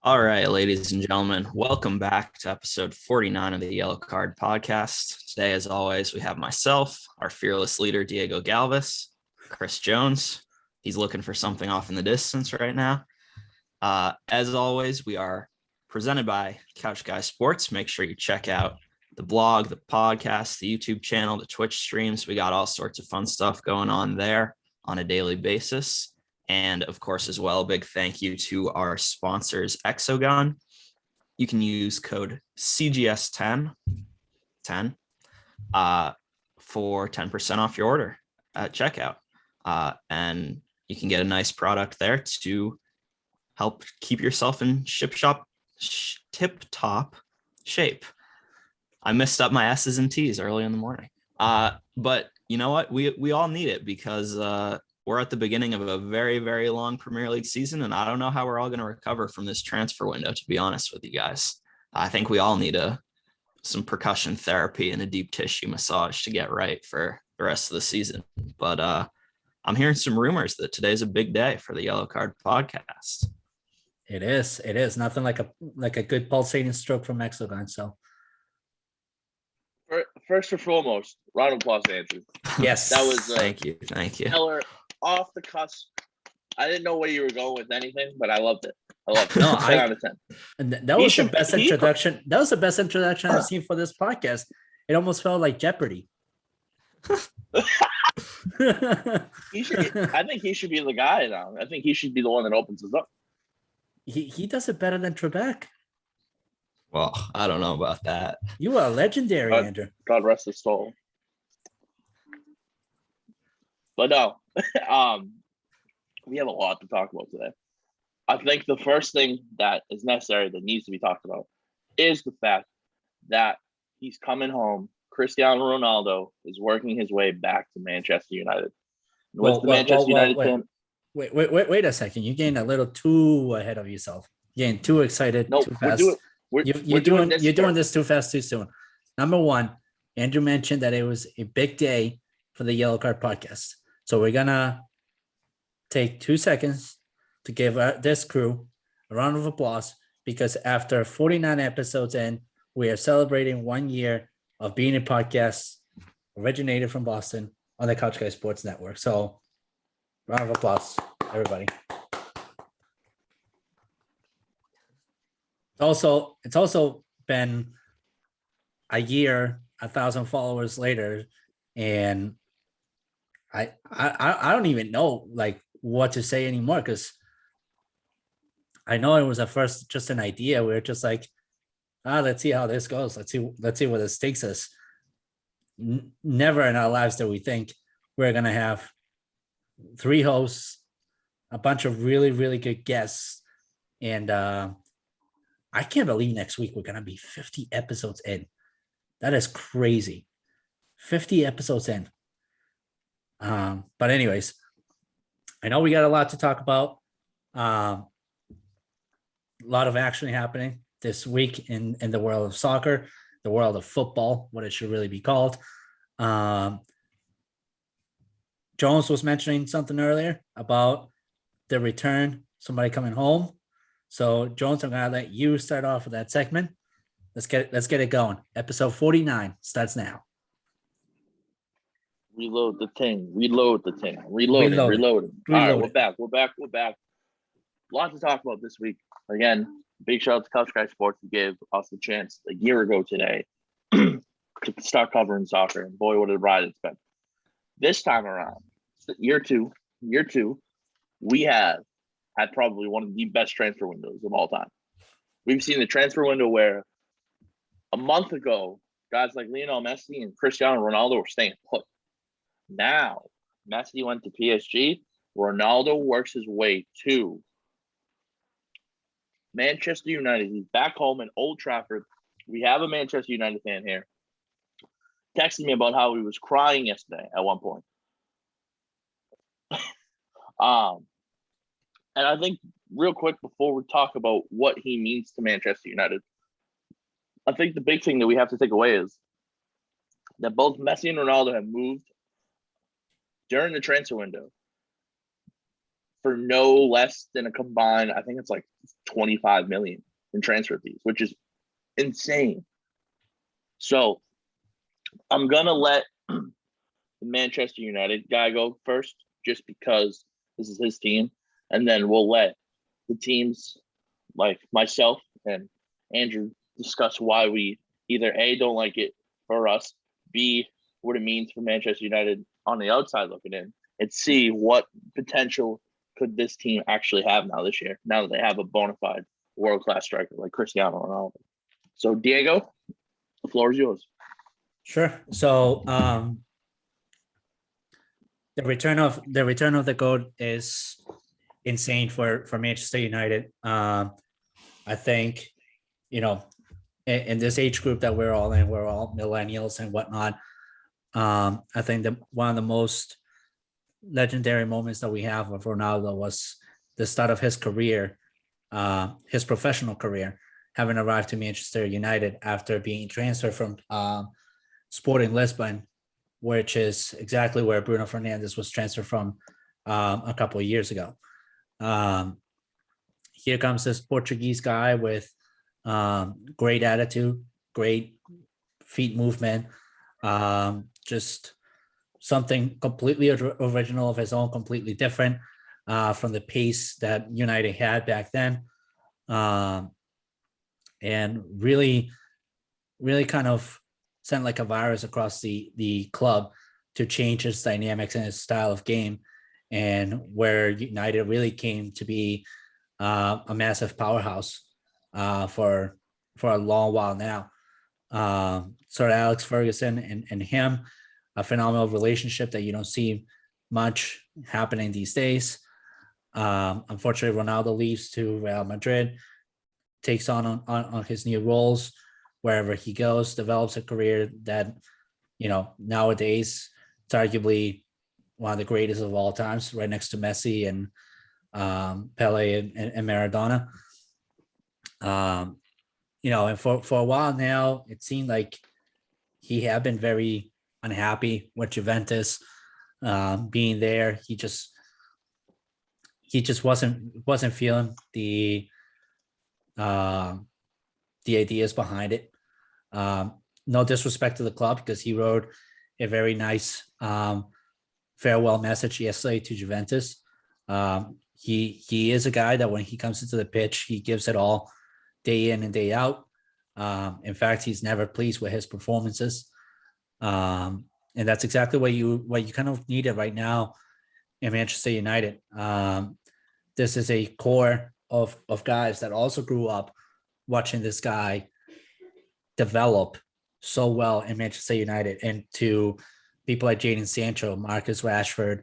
All right, ladies and gentlemen, welcome back to episode 49 of the Yellow Card podcast. Today, as always, we have myself, our fearless leader, Diego Galvis, Chris Jones. He's looking for something off in the distance right now. As always, we are presented by Couch Guy Sports. Make sure you check out the blog, the podcast, the YouTube channel, the Twitch streams. We got all sorts of fun stuff going on there on a daily basis. And of course, as well, a big thank you to our sponsors, Exogun. You can use code CGS10 for 10% off your order at checkout. And you can get a nice product there to help keep yourself in tip-top shape. I messed up my S's and T's early in the morning. But you know what? We all need it because we're at the beginning of a very, very long Premier League season, and I don't know how we're all going to recover from this transfer window, to be honest with you guys. I think we all need some percussion therapy and a deep tissue massage to get right for the rest of the season. But I'm hearing some rumors that today's a big day for the Yellow Card podcast. It is nothing like a good pulsating stroke from Exogun. So first and foremost, round of applause, Andrew. Yes, that was thank you. Keller off the cusp. I didn't know where you were going with anything, but I loved it. No, 10 out of 10. That was the best introduction. That was the best introduction I've seen for this podcast. It almost felt like Jeopardy. I think he should be the guy now. I think he should be the one that opens us up. He does it better than Trebek. Well, I don't know about that. You are legendary, Andrew. God rest his soul. But no, we have a lot to talk about today. I think the first thing that is necessary that needs to be talked about is the fact that he's coming home. Cristiano Ronaldo is working his way back to Manchester United. Wait a second. You're getting a little too ahead of yourself. You're getting too excited too fast. You're doing this too fast, too soon. Number one, Andrew mentioned that it was a big day for the Yellow Card podcast. So we're going to take 2 seconds to give this crew a round of applause because after 49 episodes in, we are celebrating 1 year of being a podcast originated from Boston on the Couch Guy Sports Network. So round of applause, everybody. It's also been a year, 1,000 followers later, and I don't even know like what to say anymore because I know it was at first just an idea. We were just like, let's see how this goes. Let's see where this takes us. Never in our lives did we think we're gonna have 3 hosts, a bunch of really, really good guests, and I can't believe next week we're gonna be 50 episodes in. That is crazy. 50 episodes in. But anyways, I know we got a lot to talk about. A lot of action happening this week in the world of soccer, the world of football, what it should really be called. Jones was mentioning something earlier about the return, somebody coming home. So Jones, I'm gonna let you start off with that segment. Let's get it going. Episode 49 starts now. Reload the thing. Reload. All right, we're back. A lot to talk about this week. Again, big shout out to Couch Guy Sports who gave us the chance a year ago today to start covering soccer. And boy, what a ride it's been. This time around, year two, we have had probably one of the best transfer windows of all time. We've seen the transfer window where a month ago, guys like Lionel Messi and Cristiano Ronaldo were staying put. Now, Messi went to PSG. Ronaldo works his way to Manchester United. He's back home in Old Trafford. We have a Manchester United fan here texting me about how he was crying yesterday at one point. And I think real quick before we talk about what he means to Manchester United, I think the big thing that we have to take away is that both Messi and Ronaldo have moved during the transfer window for no less than a combined, I think it's like 25 million in transfer fees, which is insane. So I'm gonna let the Manchester United guy go first, just because this is his team, and then we'll let the teams like myself and Andrew discuss why we either A, don't like it for us, B, what it means for Manchester United on the outside looking in, and C, what potential could this team actually have now this year, now that they have a bona fide world-class striker like Cristiano Ronaldo. So Diego, the floor is yours. Sure. So the return of the GOAT is insane for Manchester United. I think, in this age group that we're all in, we're all millennials and whatnot. I think that one of the most legendary moments that we have of Ronaldo was the start of his career, his professional career, having arrived to Manchester United after being transferred from Sporting Lisbon, which is exactly where Bruno Fernandes was transferred from a couple of years ago. Here comes this Portuguese guy with great attitude, great feet movement, just something completely original of his own, completely different from the pace that United had back then. And really, really kind of sent like a virus across the club to change its dynamics and its style of game, and where United really came to be a massive powerhouse for a long while now. Sir Alex Ferguson and him, a phenomenal relationship that you don't see much happening these days. Unfortunately, Ronaldo leaves to Real Madrid, takes on his new roles wherever he goes, develops a career that, nowadays it's arguably one of the greatest of all times, right next to Messi and Pele and Maradona. And for a while now, it seemed like he had been very unhappy with Juventus being there. He just wasn't feeling the ideas behind it. No disrespect to the club, because he wrote a very nice farewell message yesterday to Juventus. He is a guy that when he comes into the pitch, he gives it all day in and day out. In fact, he's never pleased with his performances. And that's exactly what you kind of needed right now in Manchester United. This is a core of guys that also grew up watching this guy develop so well in Manchester United, and to people like Jadon Sancho, Marcus Rashford,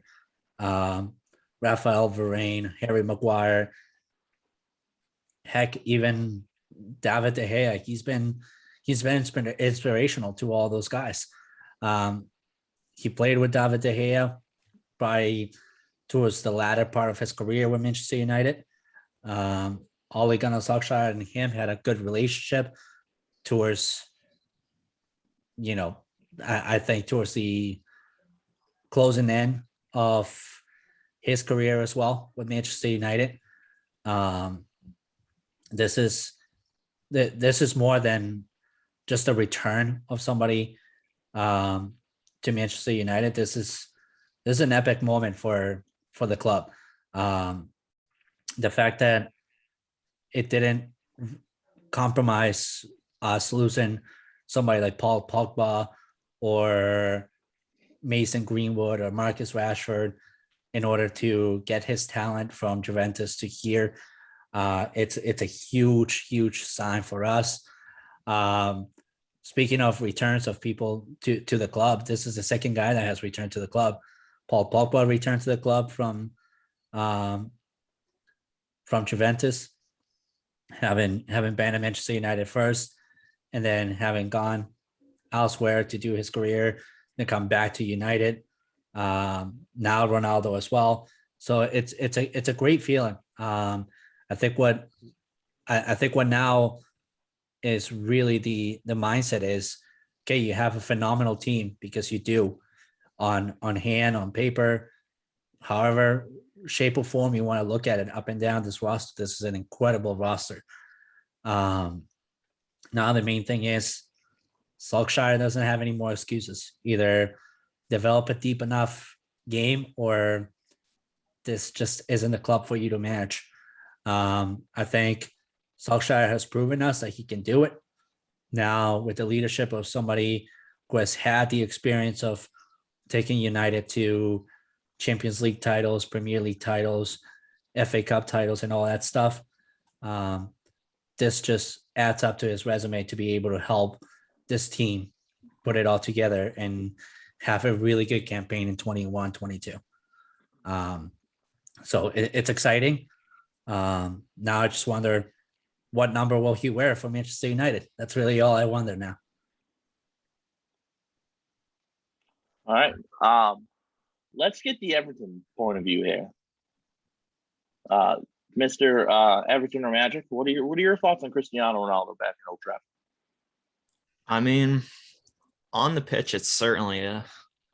Raphael Varane, Harry Maguire, heck, even David De Gea. He's been inspirational to all those guys. He played with David De Gea probably towards the latter part of his career with Manchester United. Ole Gunnar Solskjaer and him had a good relationship towards, I think towards the closing end of his career as well with Manchester United. This is more than just a return of somebody to Manchester United. This is an epic moment for the club. The fact that it didn't compromise us losing somebody like Paul Pogba or Mason Greenwood or Marcus Rashford in order to get his talent from Juventus to here. It's a huge sign for us. Speaking of returns of people to the club, this is the second guy that has returned to the club. Paul Pogba returned to the club from Juventus, having been at Manchester United first, and then having gone elsewhere to do his career, then come back to United. Now Ronaldo as well. So it's a great feeling. I think what now is really the mindset is, okay, you have a phenomenal team, because you do on hand, on paper, however shape or form you want to look at it, up and down this roster, this is an incredible roster. Now the main thing is Solskjaer doesn't have any more excuses. Either develop a deep enough game or this just isn't a club for you to manage. I think Solskjaer has proven us that he can do it. Now, with the leadership of somebody who has had the experience of taking United to Champions League titles, Premier League titles, FA Cup titles, and all that stuff, this just adds up to his resume to be able to help this team put it all together and have a really good campaign in 21-22. So it's exciting. Now I just wonder, what number will he wear for Manchester United? That's really all I wonder now. All right. Let's get the Everton point of view here. Mr. Everton or Magic, what are your thoughts on Cristiano Ronaldo back in Old Trafford? I mean, on the pitch, it's certainly a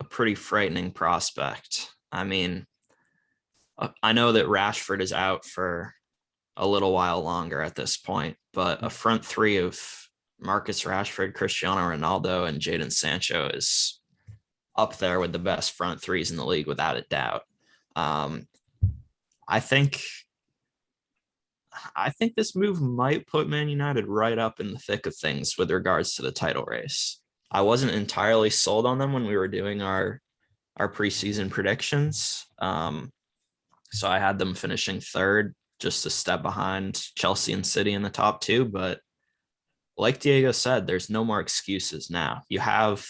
pretty frightening prospect. I mean, I know that Rashford is out for a little while longer at this point, but a front three of Marcus Rashford, Cristiano Ronaldo, and Jadon Sancho is up there with the best front threes in the league without a doubt. I think this move might put Man United right up in the thick of things with regards to the title race. I wasn't entirely sold on them when we were doing our preseason predictions. So I had them finishing third, just a step behind Chelsea and City in the top two. But like Diego said, there's no more excuses now. You have,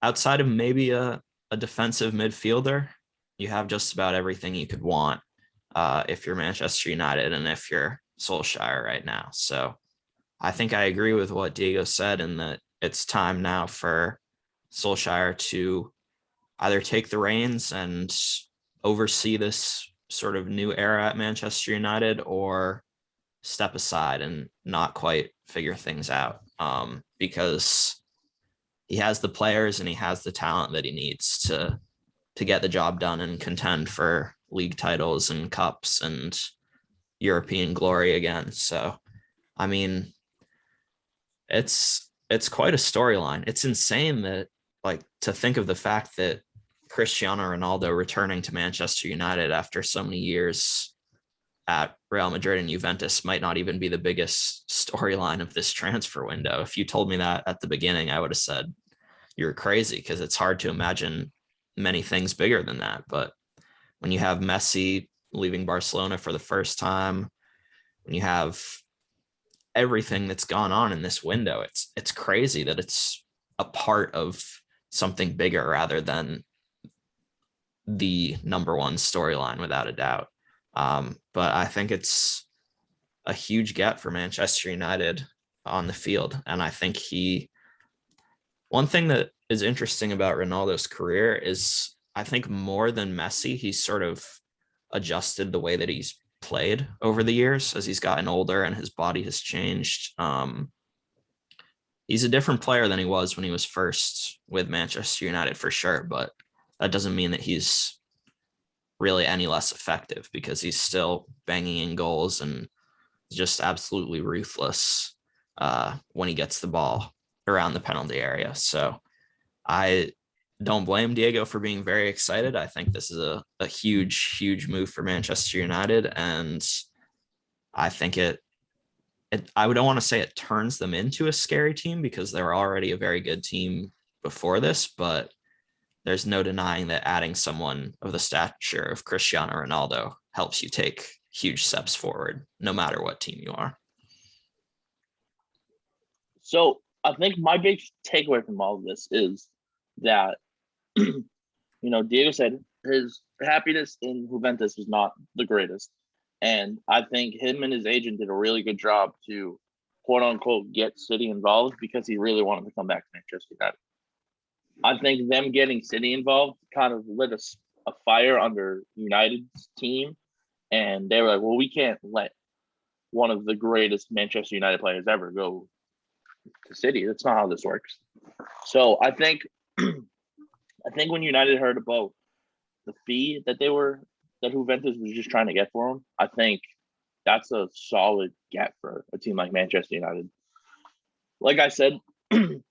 outside of maybe a defensive midfielder, you have just about everything you could want if you're Manchester United and if you're Solskjaer right now. So I think I agree with what Diego said in that it's time now for Solskjaer to either take the reins and oversee this sort of new era at Manchester United or step aside and not quite figure things out, because he has the players and he has the talent that he needs to get the job done and contend for league titles and cups and European glory again. So, I mean, it's quite a storyline. It's insane that, like, to think of the fact that Cristiano Ronaldo returning to Manchester United after so many years at Real Madrid and Juventus might not even be the biggest storyline of this transfer window. If you told me that at the beginning, I would have said you're crazy, because it's hard to imagine many things bigger than that. But when you have Messi leaving Barcelona for the first time, when you have everything that's gone on in this window, it's crazy that it's a part of something bigger rather than the number one storyline, without a doubt. But I think it's a huge get for Manchester United on the field. And I think one thing that is interesting about Ronaldo's career is, I think more than Messi, he's sort of adjusted the way that he's played over the years as he's gotten older and his body has changed. He's a different player than he was when he was first with Manchester United, for sure. But that doesn't mean that he's really any less effective, because he's still banging in goals and just absolutely ruthless when he gets the ball around the penalty area. So I don't blame Diego for being very excited. I think this is a huge, huge move for Manchester United. And I think I don't want to say it turns them into a scary team, because they were already a very good team before this, but there's no denying that adding someone of the stature of Cristiano Ronaldo helps you take huge steps forward, no matter what team you are. So I think my big takeaway from all of this is that, Diego said his happiness in Juventus was not the greatest. And I think him and his agent did a really good job to, quote unquote, get City involved, because he really wanted to come back to Manchester United. I think them getting City involved kind of lit a fire under United's team. And they were like, well, we can't let one of the greatest Manchester United players ever go to City. That's not how this works. So I think when United heard about the fee that they were that Juventus was just trying to get for him, I think that's a solid get for a team like Manchester United. Like I said, when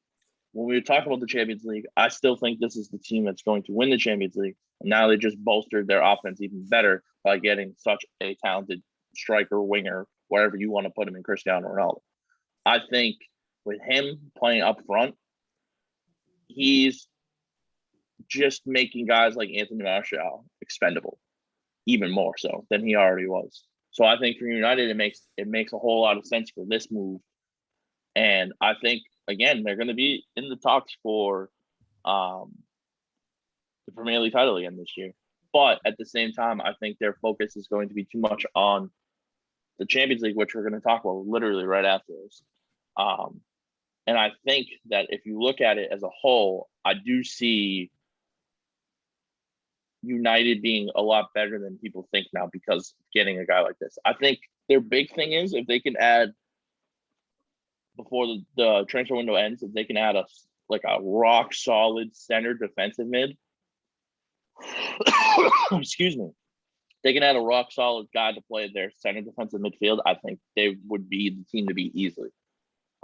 we were talking about the Champions League, I still think this is the team that's going to win the Champions League. And now they just bolstered their offense even better by getting such a talented striker, winger, wherever you want to put him in, Cristiano Ronaldo. I think with him playing up front, he's just making guys like Anthony Martial expendable, even more so than he already was. So I think for United, it makes a whole lot of sense for this move. And I think, again, they're going to be in the talks for the Premier League title again this year. But at the same time, I think their focus is going to be too much on the Champions League, which we're going to talk about literally right after this. And I think that if you look at it as a whole, I do see United being a lot better than people think now because getting a guy like this. I think their big thing is if they can add, before the transfer window ends, if they can add a rock solid center defensive mid, excuse me, they can add a rock solid guy to play their center defensive midfield, I think they would be the team to beat easily.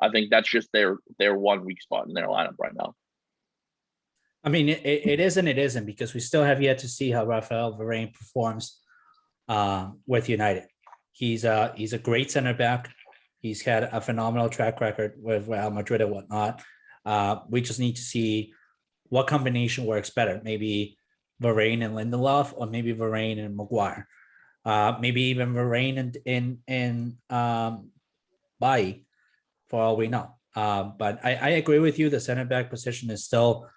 I think that's just their one weak spot in their lineup right now. I mean, it is and it isn't, because we still have yet to see how Rafael Varane performs with United. He's a great center back. He's had a phenomenal track record with Real Madrid and whatnot. We just need to see what combination works better. Maybe Varane and Lindelof, or maybe Varane and Maguire. Maybe even Varane and Bailly, for all we know. But I agree with you. The center back position is still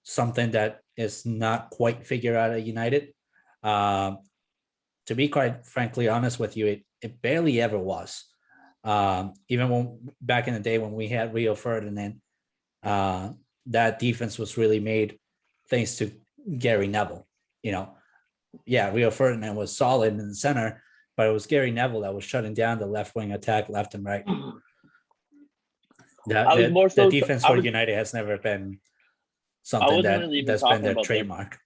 something that is not quite figured out at United. To be quite frankly honest with you, it barely ever was. Even when back in the day when we had Rio Ferdinand, that defense was really made thanks to Gary Neville. Rio Ferdinand was solid in the center, but it was Gary Neville that was shutting down the left wing attack left and right. The defense for United has never been something that's been their trademark.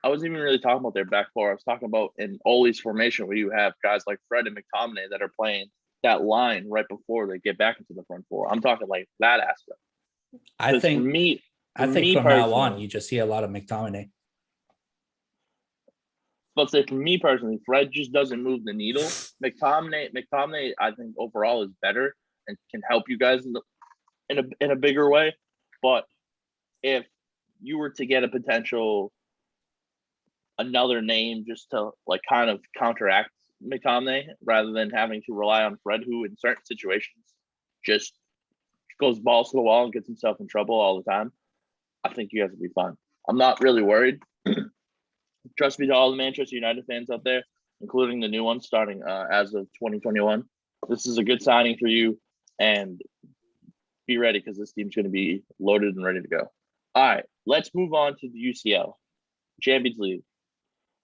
I wasn't even really talking about their back four. I was talking about in Ole's formation where you have guys like Fred and McTominay that are playing that line right before they get back into the front four. I'm talking like that aspect. I think from now on, you just see a lot of McTominay. But say for me personally, Fred just doesn't move the needle. McTominay, I think overall is better and can help you guys in a bigger way. But if you were to get a potential another name just to kind of counteract McTominay rather than having to rely on Fred, who in certain situations just goes balls to the wall and gets himself in trouble all the time, I think you guys will be fine. I'm not really worried. Trust me, to all the Manchester United fans out there, including the new ones starting as of 2021, this is a good signing for you, and be ready because this team's going to be loaded and ready to go. All right, let's move on to the UCL Champions League.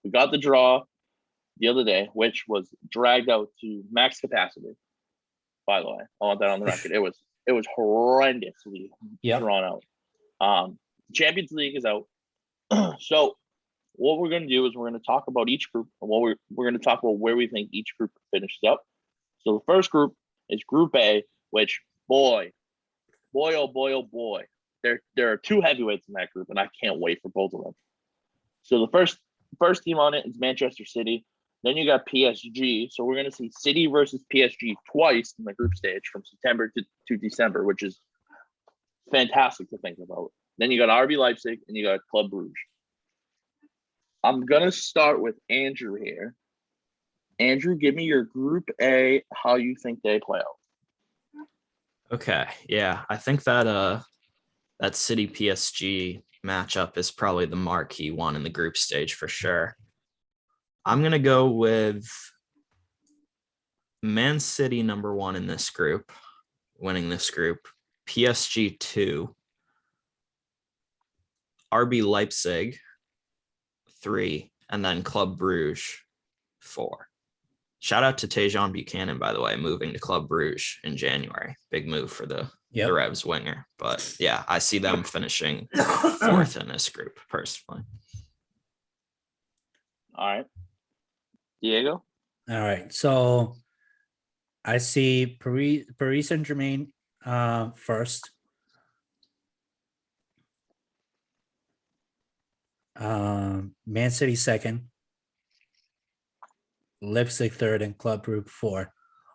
We got the draw the other day, which was dragged out to max capacity. By the way, I want that on the record. It was horrendously drawn out. Champions League is out. So what we're going to do is we're going to talk about each group. And we're going to talk about where we think each group finishes up. So the first group is Group A, which boy, there are two heavyweights in that group, and I can't wait for both of them. So the first team on it is Manchester City. Then you got PSG. So we're going to see City versus PSG twice in the group stage from September to December, which is fantastic to think about. Then you got RB Leipzig and you got Club Brugge. I'm going to start with Andrew here. Andrew, give me your Group A, how you think they play out. Okay. Yeah, I think that City PSG matchup is probably the marquee one in the group stage for sure. I'm going to go with Man City number 1 in this group, winning this group, PSG 2, RB Leipzig 3, and then Club Brugge 4. Shout out to Tejan Buchanan, by the way, moving to Club Brugge in January. Big move for the Revs winger. But yeah, I see them finishing 4th in this group, personally. All right. Diego? All right. So I see Paris Saint-Germain first. Man City second. Leipzig third, and Club Brugge fourth.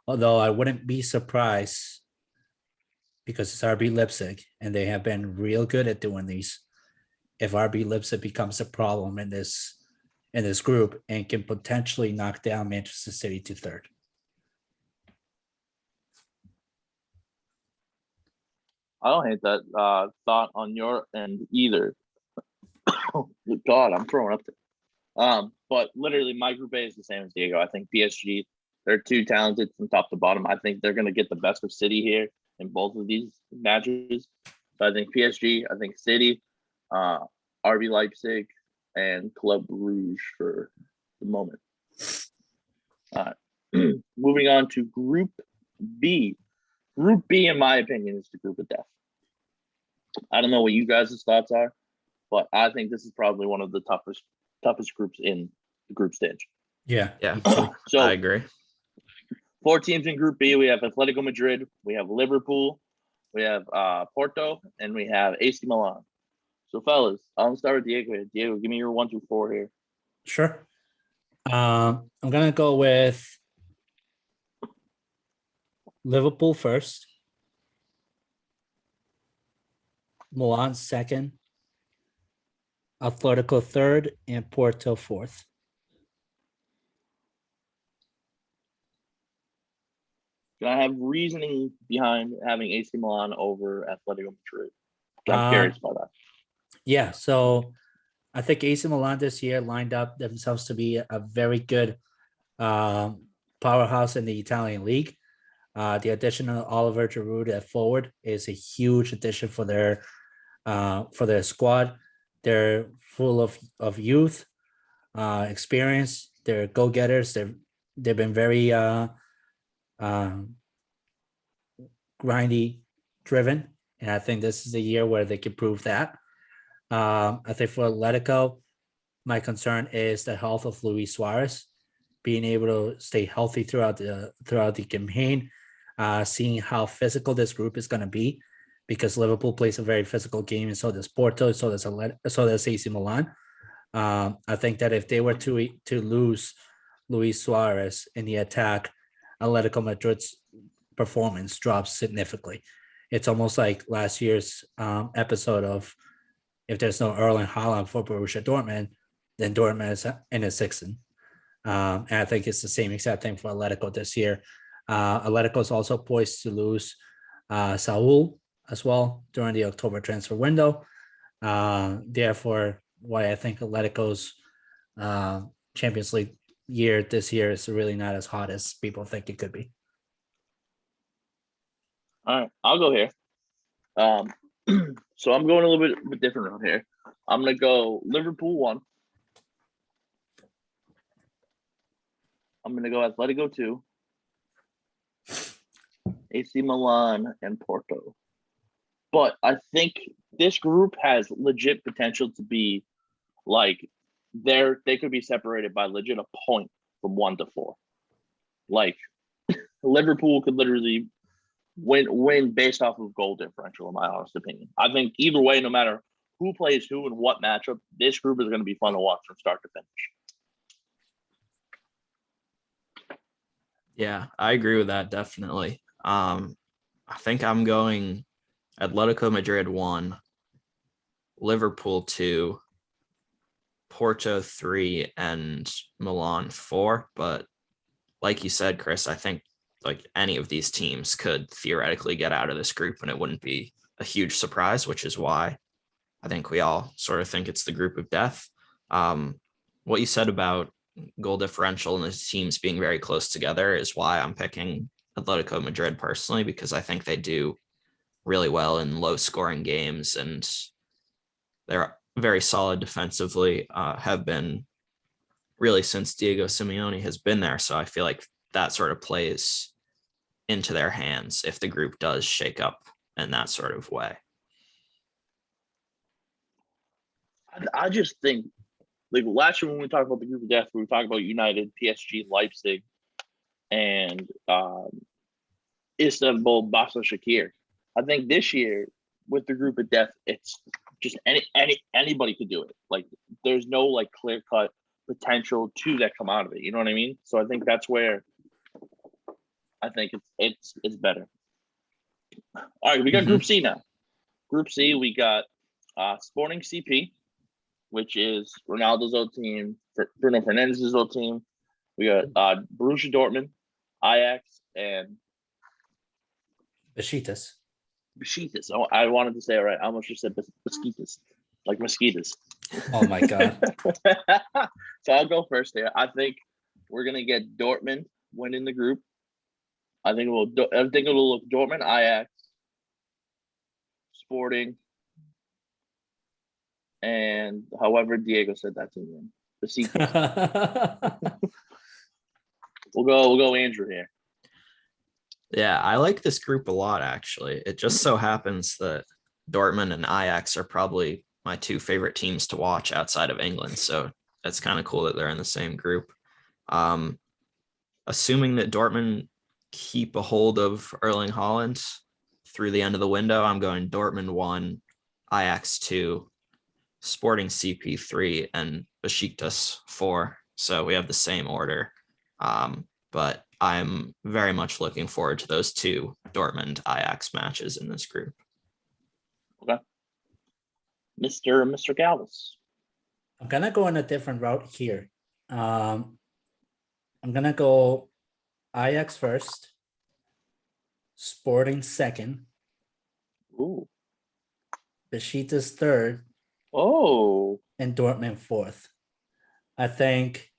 Although I wouldn't be surprised because it's RB Leipzig and they have been real good at doing these. If RB Leipzig becomes a problem in this group and can potentially knock down Manchester City to third. I don't hate that thought on your end either. God, I'm throwing up there. But literally, my group A is the same as Diego. I think PSG, they're too talented from top to bottom. I think they're going to get the best of City here in both of these matches. So I think PSG, I think City, RB Leipzig, and Club Brugge for the moment. Moving on to Group B. Group B, in my opinion, is the group of death. I don't know what you guys' thoughts are, but I think this is probably one of the toughest groups in the group stage. Yeah. So I agree. 4 teams in Group B. We have Atletico Madrid, we have Liverpool, we have Porto, and we have AC Milan. So, fellas, I'll start with Diego. Diego, give me your 1 through 4 here. Sure. I'm gonna go with Liverpool first, Milan second, Atletico third, and Porto fourth. Can I have reasoning behind having AC Milan over Atletico Madrid? I'm curious about that. Yeah, so I think AC Milan this year lined up themselves to be a very good powerhouse in the Italian league. The addition of Oliver Giroud at forward is a huge addition for their squad. They're full of youth, experience. They're go-getters. They've been very grindy driven, and I think this is the year where they can prove that. I think for Atletico, my concern is the health of Luis Suarez, being able to stay healthy throughout the campaign, seeing how physical this group is going to be, because Liverpool plays a very physical game, and so does Porto, so does AC Milan. I think that if they were to lose Luis Suarez in the attack, Atletico Madrid's performance drops significantly. It's almost like last year's episode of, if there's no Erling Haaland for Borussia Dortmund, then Dortmund is in a sixth. And I think it's the same exact thing for Atletico this year. Atletico is also poised to lose Saul as well during the October transfer window. Therefore, why I think Atletico's Champions League year this year is really not as hot as people think it could be. All right, I'll go here. So I'm going a little bit different route here. I'm going to go Liverpool 1. I'm going to go Atletico 2. AC Milan and Porto. But I think this group has legit potential to be like they could be separated by legit a point from 1 to 4. Like Liverpool could literally win based off of goal differential, in my honest opinion. I think either way, no matter who plays who and what matchup, this group is going to be fun to watch from start to finish. Yeah, I agree with that, definitely. I think I'm going Atletico Madrid 1, Liverpool 2, Porto 3, and Milan 4. But like you said, Chris, I think like any of these teams could theoretically get out of this group and it wouldn't be a huge surprise, which is why I think we all sort of think it's the group of death. What you said about goal differential and the teams being very close together is why I'm picking Atletico Madrid personally, because I think they do really well in low scoring games and they're very solid defensively, have been really since Diego Simeone has been there. So I feel like that sort of plays into their hands if the group does shake up in that sort of way. I just think like last year when we talked about the group of death, we were talking about United, PSG, Leipzig, and Istanbul, Başakşehir. I think this year with the group of death, it's just anybody could do it. Like there's no like clear cut potential two that come out of it. You know what I mean? So I think that's where I think it's better. All right, we got Group C now. Group C, we got Sporting CP, which is Ronaldo's old team, Bruno Fernandez's old team. We got Borussia Dortmund, Ajax, and Besiktas. Oh, I wanted to say it right. I almost just said Besiktas, like mosquitoes. Oh my god! So I'll go first there. I think we're gonna get Dortmund winning the group. I think it'll look Dortmund, Ajax, Sporting, and however Diego said that to me. Besiktas. We'll go Andrew here. Yeah, I like this group a lot, actually. It just so happens that Dortmund and Ajax are probably my two favorite teams to watch outside of England. So that's kind of cool that they're in the same group. Assuming that Dortmund keep a hold of Erling Haaland through the end of the window, I'm going Dortmund 1, Ajax 2, Sporting CP 3, and Besiktas 4. So we have the same order. But I'm very much looking forward to those two Dortmund Ajax matches in this group. Okay. Mr. Galvis. I'm gonna go on a different route here. I'm gonna go Ajax first, Sporting second, Ooh. Besiktas third, and Dortmund fourth. I think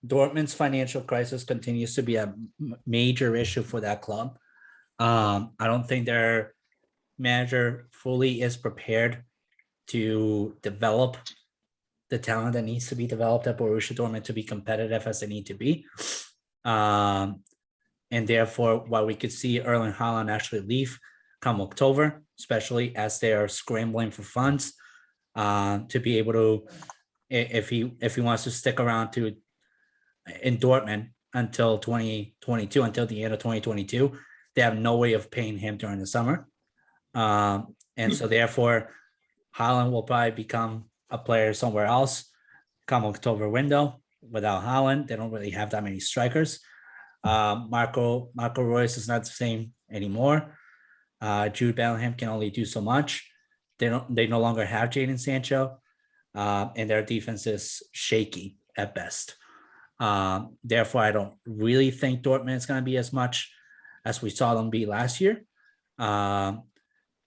Dortmund's financial crisis continues to be a major issue for that club. I don't think their manager fully is prepared to develop the talent that needs to be developed at Borussia Dortmund to be competitive as they need to be. And therefore, while we could see Erling Haaland actually leave come October, especially as they are scrambling for funds to be able to, if he wants to stick around in Dortmund until 2022, until the end of 2022, they have no way of paying him during the summer. And so therefore, Haaland will probably become a player somewhere else come October window. Without Haaland, they don't really have that many strikers. Marco Reus is not the same anymore. Jude Bellingham can only do so much. They no longer have Jadon Sancho, and their defense is shaky at best. Therefore, I don't really think Dortmund is going to be as much as we saw them be last year. And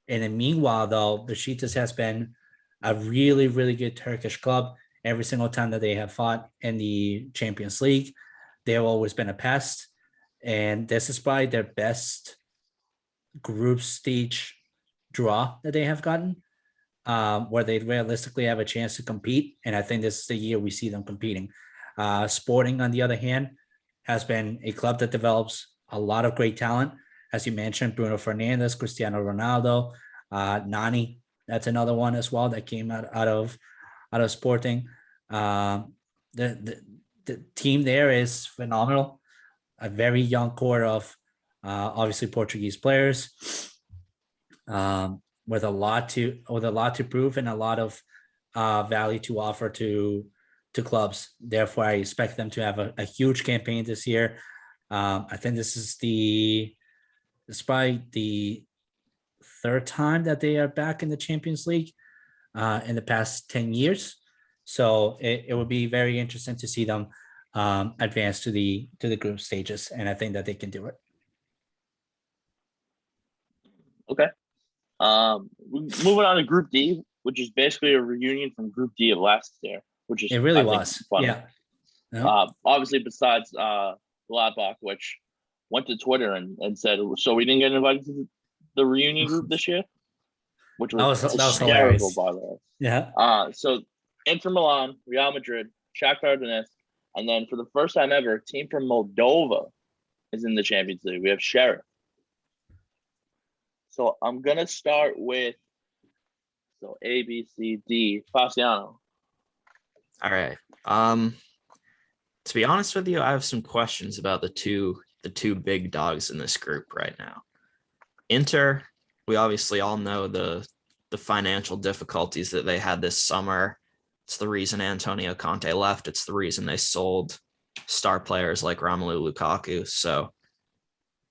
then meanwhile, though, Besiktas has been a really, really good Turkish club. Every single time that they have fought in the Champions League, they have always been a pest. And this is probably their best group stage draw that they have gotten, where they realistically have a chance to compete. And I think this is the year we see them competing. Sporting, on the other hand, has been a club that develops a lot of great talent. As you mentioned, Bruno Fernandes, Cristiano Ronaldo, Nani, that's another one as well that came out of Sporting. The team there is phenomenal. A very young core of obviously Portuguese players with a lot to prove and a lot of value to offer to clubs. Therefore, I expect them to have a huge campaign this year. I think this is probably the third time that they are back in the Champions League in the past 10 years. So it would be very interesting to see them advance to the group stages, and I think that they can do it. Okay. Moving on to Group D, which is basically a reunion from Group D of last year, which is it really was fun. Yeah. Obviously, besides Gladbach, which went to Twitter and said, "So we didn't get invited to the reunion group this year," which was hysterical, by the way. Yeah. So Inter Milan, Real Madrid, Shakhtar Donetsk, and then for the first time ever, a team from Moldova is in the Champions League. We have Sheriff. So I'm gonna start with A, B, C, D. Fasciano. All right. To be honest with you, I have some questions about the two big dogs in this group right now. Inter, we obviously all know the financial difficulties that they had this summer. It's the reason Antonio Conte left. It's the reason they sold star players like Romelu Lukaku. So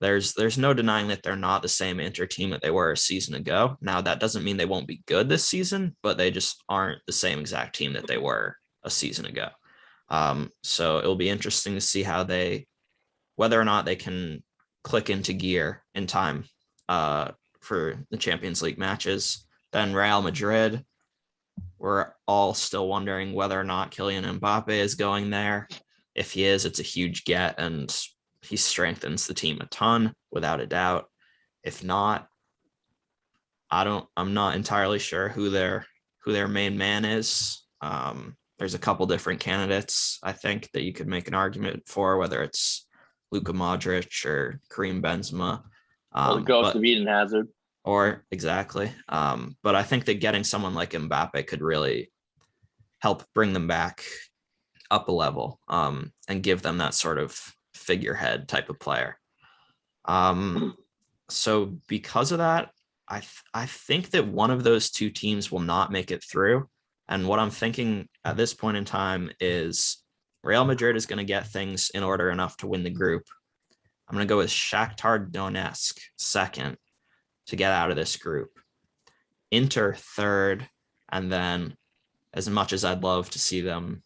there's no denying that they're not the same Inter team that they were a season ago. Now, that doesn't mean they won't be good this season, but they just aren't the same exact team that they were a season ago. So it'll be interesting to see whether or not they can click into gear in time for the Champions League matches. Then Real Madrid, we're all still wondering whether or not Kylian Mbappe is going there. If he is, it's a huge get, and he strengthens the team a ton, without a doubt. If not, I'm not entirely sure who their main man is. There's a couple different candidates, I think, that you could make an argument for, whether it's Luka Modric or Karim Benzema. Or the ghost of Eden Hazard. Or exactly. But I think that getting someone like Mbappe could really help bring them back up a level and give them that sort of figurehead type of player. So because of that, I think that one of those two teams will not make it through. And what I'm thinking at this point in time is Real Madrid is going to get things in order enough to win the group. I'm going to go with Shakhtar Donetsk second to get out of this group. Inter third, and then as much as I'd love to see them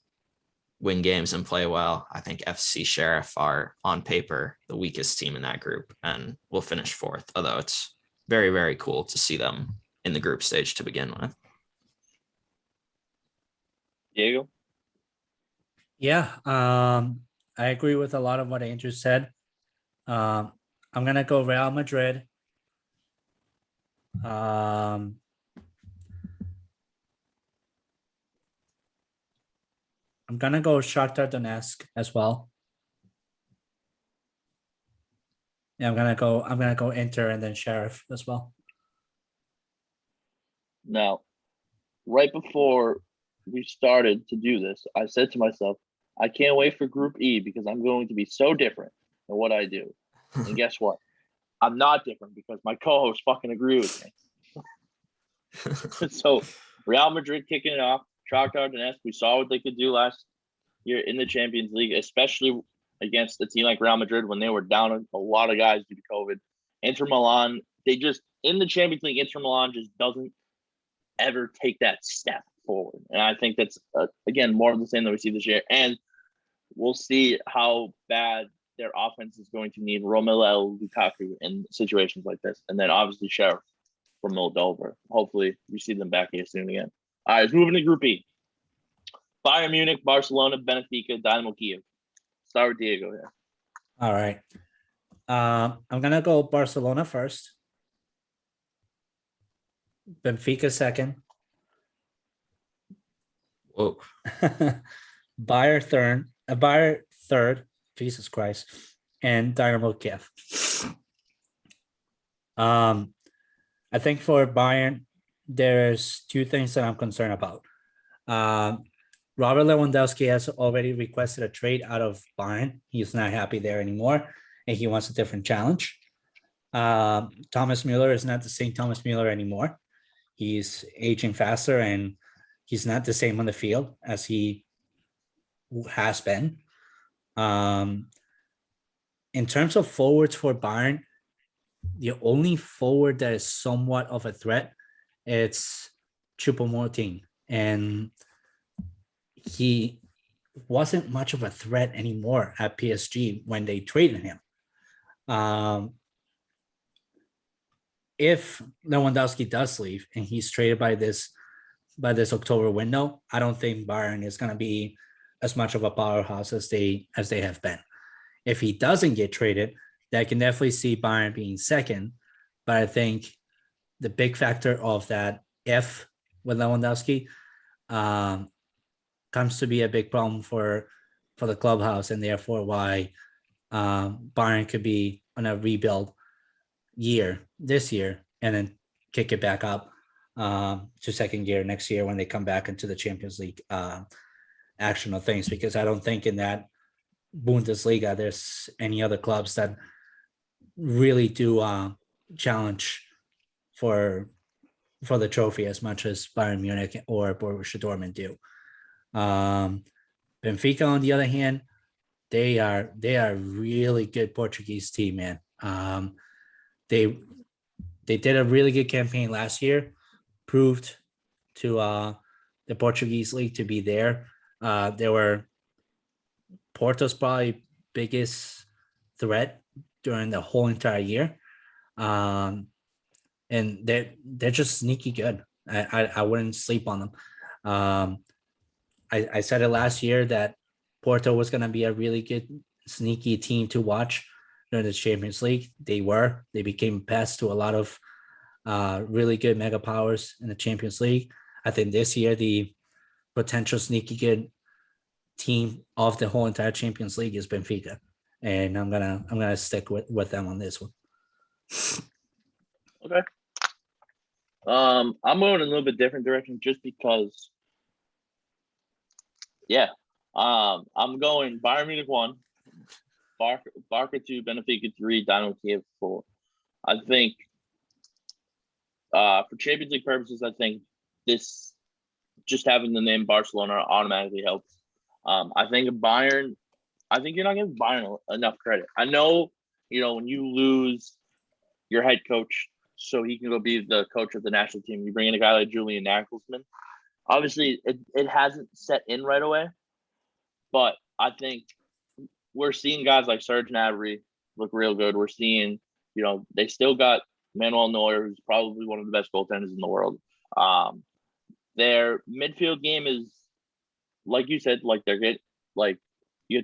win games and play well, I think FC Sheriff are on paper the weakest team in that group and will finish fourth, although it's very, very cool to see them in the group stage to begin with. Diego? Yeah, I agree with a lot of what Andrew said. I'm going to go Real Madrid. I'm going to go Shakhtar Donetsk as well. Yeah, I'm going to go Inter and then Sheriff as well. Now, right before we started to do this, I said to myself, I can't wait for Group E because I'm going to be so different than what I do. And guess what? I'm not different because my co-host fucking agree with me. So Real Madrid kicking it off, Shakhtar Donetsk, we saw what they could do last year in the Champions League, especially against a team like Real Madrid when they were down a lot of guys due to COVID. Inter Milan, in the Champions League, Inter Milan just doesn't ever take that step forward. And I think that's, again, more of the same that we see this year. And we'll see how bad their offense is going to need Romelu Lukaku in situations like this. And then obviously Sheriff from Moldova. Hopefully we see them back here soon again. All right, let's move into Group E. Bayern Munich, Barcelona, Benfica, Dynamo Kiev. Start with Diego here. All right. I'm going to go Barcelona first. Benfica second. Whoa. Bayern third. Jesus Christ. And Dynamo Kiev. I think for Bayern, there's two things that I'm concerned about. Robert Lewandowski has already requested a trade out of Bayern. He's not happy there anymore, and he wants a different challenge. Thomas Müller is not the same Thomas Müller anymore. He's aging faster, and he's not the same on the field as he has been. In terms of forwards for Bayern, the only forward that is somewhat of a threat, it's Choupo-Moting, and he wasn't much of a threat anymore at PSG when they traded him. If Lewandowski does leave and he's traded by this October window, I don't think Bayern is going to be as much of a powerhouse as they have been. If he doesn't get traded, I can definitely see Bayern being second. But I think the big factor of that, if with Lewandowski, comes to be a big problem for the clubhouse, and therefore why Bayern could be on a rebuild year this year and then kick it back up to second gear next year when they come back into the Champions League action of things, because I don't think in that Bundesliga there's any other clubs that really do challenge for the trophy as much as Bayern Munich or Borussia Dortmund do. Benfica, on the other hand, they are a really good Portuguese team, man. They did a really good campaign last year, proved to the Portuguese league to be there. They were Porto's probably biggest threat during the whole entire year. And they're just sneaky good. I wouldn't sleep on them. I said it last year that Porto was going to be a really good sneaky team to watch during the Champions League. They became pests to a lot of really good mega powers in the Champions League. I think this year the potential sneaky good team of the whole entire Champions League is Benfica, and I'm gonna stick with them on this one. Okay. I'm going in a little bit different direction just because. Yeah. I'm going Bayern Munich 1, Barca 2, Benfica 3, Dynamo Kiev 4. I think for Champions League purposes, I think this just having the name Barcelona automatically helps. I think Bayern. I think you're not giving Bayern enough credit. I know, when you lose your head coach, so he can go be the coach of the national team, you bring in a guy like Julian Nagelsmann. Obviously, it hasn't set in right away, but I think we're seeing guys like Serge Gnabry look real good. We're seeing, they still got Manuel Neuer, who's probably one of the best goaltenders in the world. Their midfield game is, like you said, like they're good. Like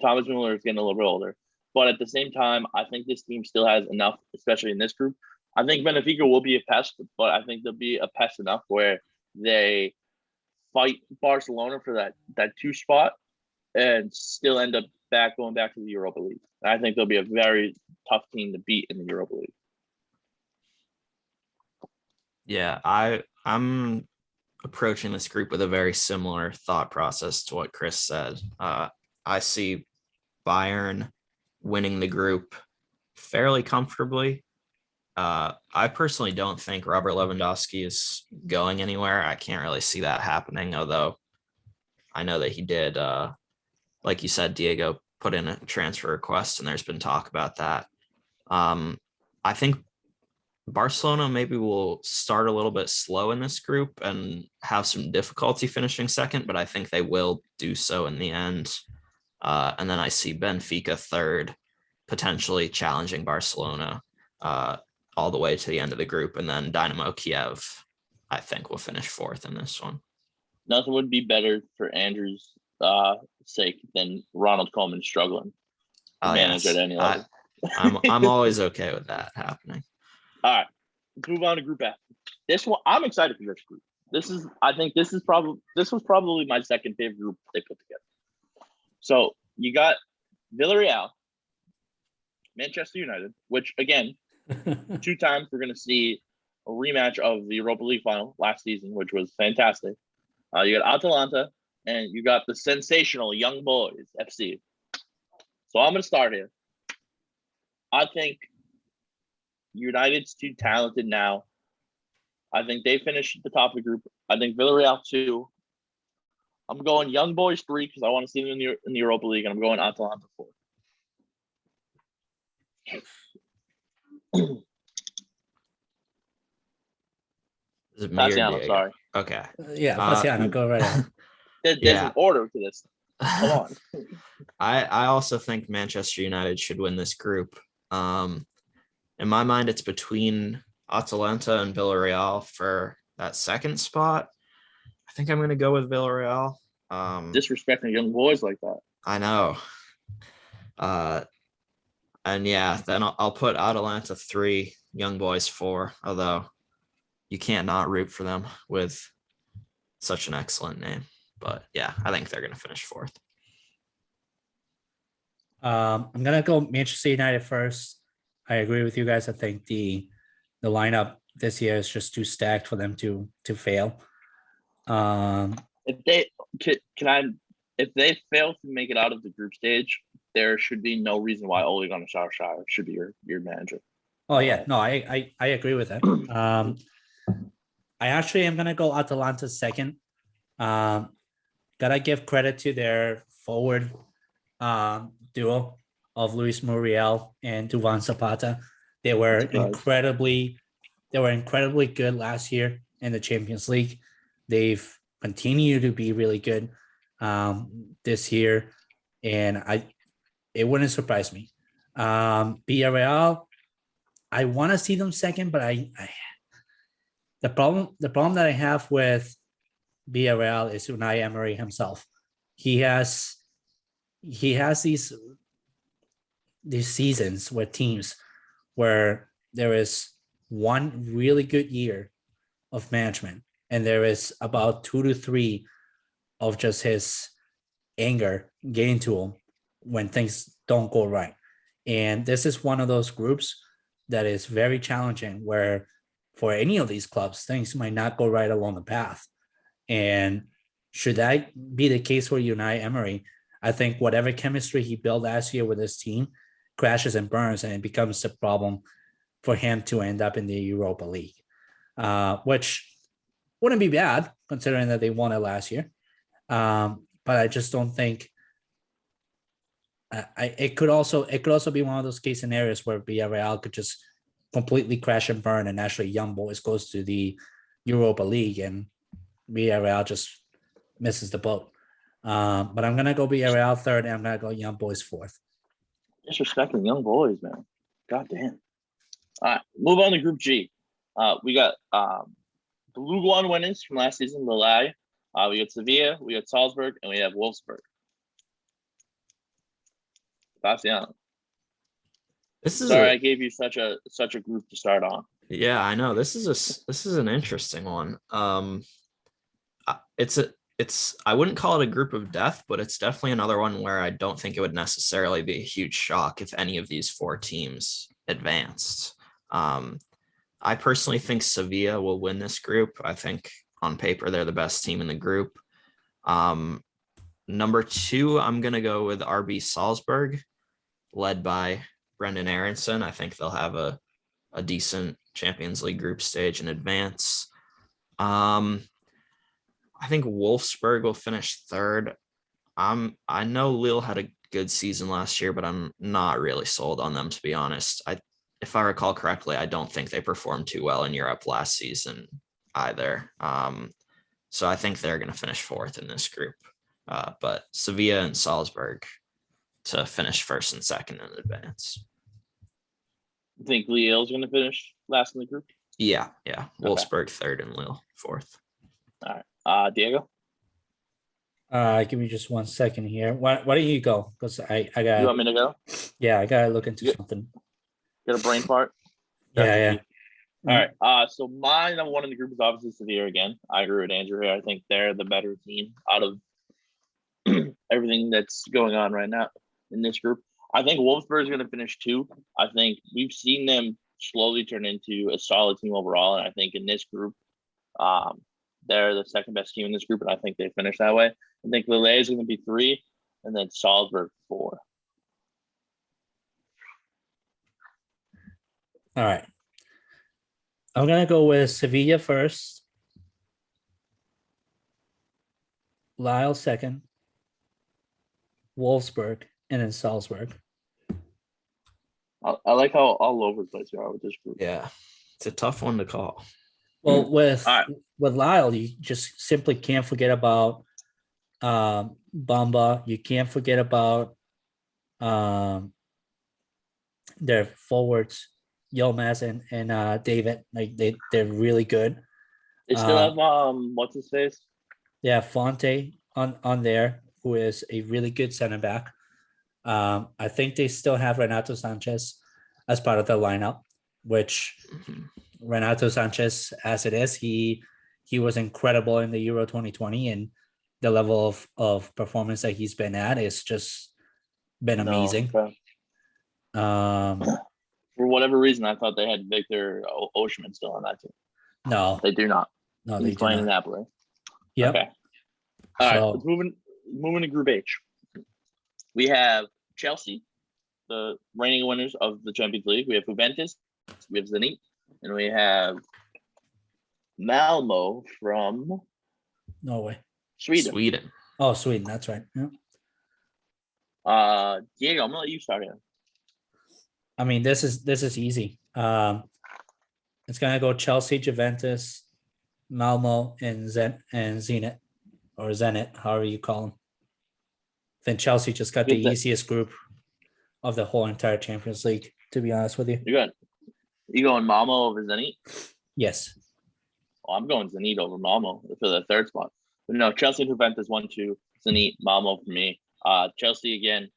Thomas Müller is getting a little bit older, but at the same time, I think this team still has enough, especially in this group. I think Benfica will be a pest, but I think they'll be a pest enough where they fight Barcelona for that 2 spot and still end up going back to the Europa League. And I think they'll be a very tough team to beat in the Europa League. Yeah, I'm approaching this group with a very similar thought process to what Chris said. I see Bayern winning the group fairly comfortably. I personally don't think Robert Lewandowski is going anywhere. I can't really see that happening, although I know that he did, like you said, Diego, put in a transfer request, and there's been talk about that. I think Barcelona maybe will start a little bit slow in this group and have some difficulty finishing second, but I think they will do so in the end. And then I see Benfica third, potentially challenging Barcelona all the way to the end of the group. And then Dynamo Kiev, I think, will finish fourth in this one. Nothing would be better for Andrew's sake than Ronald Koeman struggling to manage at any level. I'm always okay with that happening. All right, let's move on to Group F. This one, I'm excited for this group. This was probably my second favorite group they put together. So you got Villarreal, Manchester United, which again, 2 times we're going to see a rematch of the Europa League final last season, which was fantastic. You got Atalanta, and you got the sensational Young Boys FC. So I'm going to start here. I think United's too talented now. I think they finished at the top of the group. I think Villarreal 2. I'm going Young Boys 3 because I want to see them in the Europa League, and I'm going Atalanta 4. Is it me Tatiana, sorry. Okay. Yeah, Tatiana, go right ahead. There's an order to this. Come on. I also think Manchester United should win this group. In my mind, it's between Atalanta and Villarreal for that second spot. I think I'm going to go with Villarreal. Disrespecting young boys like that. I know. And yeah, then I'll put Atalanta 3, Young Boys 4, although you can't not root for them with such an excellent name. But yeah, I think they're going to finish fourth. I'm going to go Manchester United first. I agree with you guys. I think the lineup this year is just too stacked for them to fail. If they can I if they fail to make it out of the group stage, there should be no reason why Ole Gunnar Solskjaer should be your manager. Oh yeah, no, I agree with that. I actually am gonna go Atalanta second. Gotta give credit to their forward duo of Luis Muriel and Duvan Zapata. They were incredibly good last year in the Champions League. They've continued to be really good this year, and it wouldn't surprise me. Villarreal, I want to see them second, but the problem that I have with Villarreal is Unai Emery himself. He has these seasons with teams where there is one really good year of management, and there is about 2 to 3 of just his anger getting to him when things don't go right. And this is one of those groups that is very challenging, where for any of these clubs, things might not go right along the path. And should that be the case for Unai Emery, I think whatever chemistry he built last year with his team crashes and burns, and it becomes a problem for him to end up in the Europa League, which wouldn't be bad considering that they won it last year. But I just don't think it could also be one of those case scenarios where Villarreal could just completely crash and burn, and actually Young Boys goes to the Europa League and Villarreal just misses the boat. But I'm gonna go Villarreal third, and I'm gonna go Young Boys fourth. Disrespecting Young Boys, man. God damn. All right, move on to Group G. We got the Ligue 1 winners from last season, Lille. We got Sevilla, we got Salzburg, and we have Wolfsburg. Bastian. I gave you such a group to start on. Yeah, I know. This is an interesting one. I wouldn't call it a group of death, but it's definitely another one where I don't think it would necessarily be a huge shock if any of these 4 teams advanced. I personally think Sevilla will win this group. I think on paper they're the best team in the group. Number 2, I'm gonna go with RB Salzburg, led by Brendan Aronson. I think they'll have a decent Champions League group stage in advance. I think Wolfsburg will finish third. I know Lille had a good season last year, but I'm not really sold on them, to be honest. If I recall correctly, I don't think they performed too well in Europe last season either. So I think they're going to finish fourth in this group. But Sevilla and Salzburg to finish first and second in advance. You think Lille is going to finish last in the group? Yeah. Wolfsburg third and Lille fourth. All right. Diego? Give me just 1 second here. Why don't you go? Because I got. You want me to go? Yeah, I gotta look into something. Get a brain fart? Yeah. All right. So my number 1 in the group is obviously Sevilla again. I agree with Andrew here. I think they're the better team out of everything that's going on right now in this group. I think Wolfsburg is going to finish 2. I think we've seen them slowly turn into a solid team overall, and I think in this group, they're the second best team in this group, and I think they finish that way. I think Lille is going to be 3, and then Salzburg 4. All right. I'm going to go with Sevilla first, Lille second, Wolfsburg, and then Salzburg. I like how all over the place you are with this group. Yeah, it's a tough one to call. Well, with Lille, you just simply can't forget about Bamba. You can't forget about their forwards, Yilmaz and David. Like they're really good. They still have what's his face? Yeah, Fonte on there, who is a really good center back. I think they still have Renato Sanchez as part of the lineup, which Renato Sanchez, as it is, he was incredible in the Euro 2020, and the level of performance that he's been at is just been amazing. For whatever reason, I thought they had Victor Osimhen still on that team. No, they do not. No, he's playing in Napoli. Yep. Okay. All right. moving to Group H. We have Chelsea, the reigning winners of the Champions League. We have Juventus, we have Zenit, and we have Malmo from Norway. Sweden. Oh, Sweden. That's right. Yeah. Diego, I'm gonna let you start here. I mean, this is easy. It's gonna go Chelsea, Juventus, Malmo, and Zenit, or Zenit, however you call them. Then Chelsea just got the easiest group of the whole entire Champions League, to be honest with you. You going Malmo over Zenit? Yes. Well, I'm going Zenit over Malmo for the third spot. But no, Chelsea and Juventus 1-2, Zenit, Malmo for me. Chelsea again.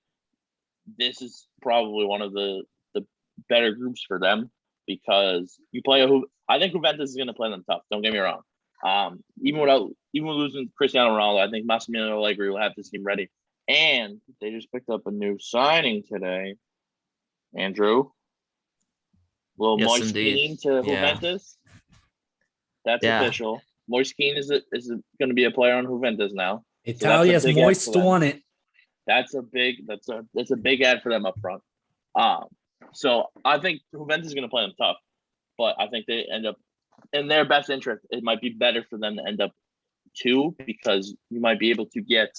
This is probably one of the better groups for them because you play I think Juventus is going to play them tough. Don't get me wrong. Even with losing Cristiano Ronaldo, I think Massimiliano Allegri will have this team ready. And they just picked up a new signing today. Andrew, little Yes, Moise Kean to Juventus. That's official. Moise Kean is going to be a player on Juventus now. Italia's Moist won it. That's a big ad for them up front. So I think Juventus is going to play them tough, but I think they end up in their best interest. It might be better for them to end up 2 because you might be able to get